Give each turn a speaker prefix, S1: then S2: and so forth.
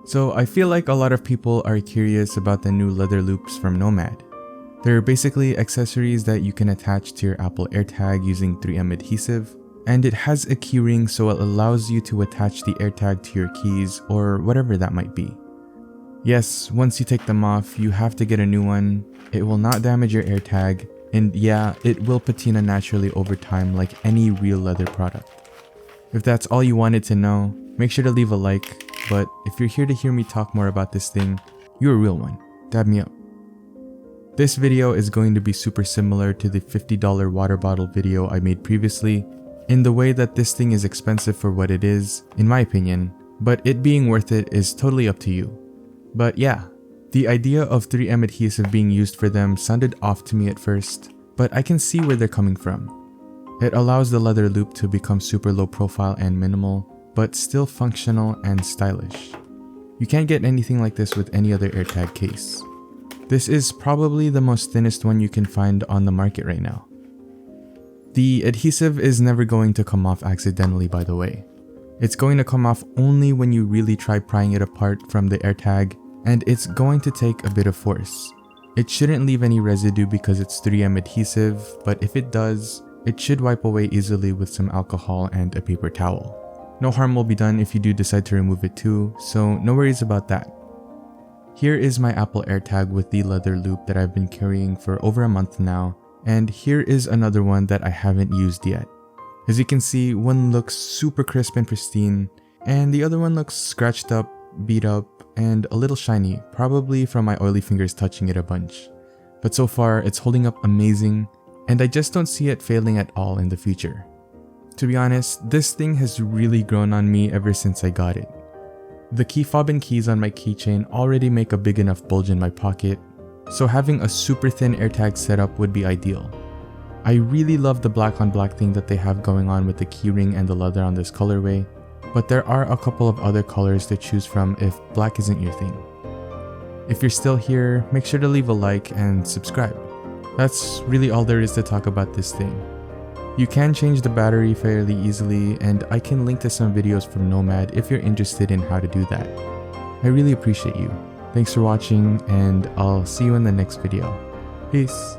S1: So I feel like a lot of people are curious about the new leather loops from Nomad. They're basically accessories that you can attach to your Apple AirTag using 3M adhesive, and it has a keyring so it allows you to attach the AirTag to your keys or whatever that might be. Yes, once you take them off, you have to get a new one. It will not damage your AirTag, and yeah, it will patina naturally over time like any real leather product. If that's all you wanted to know, make sure to leave a like, but if you're here to hear me talk more about this thing, you're a real one. Dab me up. This video is going to be super similar to the $50 water bottle video I made previously, in the way that this thing is expensive for what it is, in my opinion, but it being worth it is totally up to you. But yeah, the idea of 3M adhesive being used for them sounded off to me at first, but I can see where they're coming from. It allows the leather loop to become super low profile and minimal, but still functional and stylish. You can't get anything like this with any other AirTag case. This is probably the most thinnest one you can find on the market right now. The adhesive is never going to come off accidentally, by the way. It's going to come off only when you really try prying it apart from the AirTag, and it's going to take a bit of force. It shouldn't leave any residue because it's 3M adhesive, but if it does, it should wipe away easily with some alcohol and a paper towel. No harm will be done if you do decide to remove it too, so no worries about that. Here is my Apple AirTag with the leather loop that I've been carrying for over a month now, and here is another one that I haven't used yet. As you can see, one looks super crisp and pristine, and the other one looks scratched up, beat up, and a little shiny, probably from my oily fingers touching it a bunch. But so far, it's holding up amazing, and I just don't see it failing at all in the future. To be honest, this thing has really grown on me ever since I got it. The key fob and keys on my keychain already make a big enough bulge in my pocket, so having a super thin AirTag setup would be ideal. I really love the black on black thing that they have going on with the keyring and the leather on this colorway, but there are a couple of other colors to choose from if black isn't your thing. If you're still here, make sure to leave a like and subscribe. That's really all there is to talk about this thing. You can change the battery fairly easily, and I can link to some videos from Nomad if you're interested in how to do that. I really appreciate you. Thanks for watching, and I'll see you in the next video. Peace.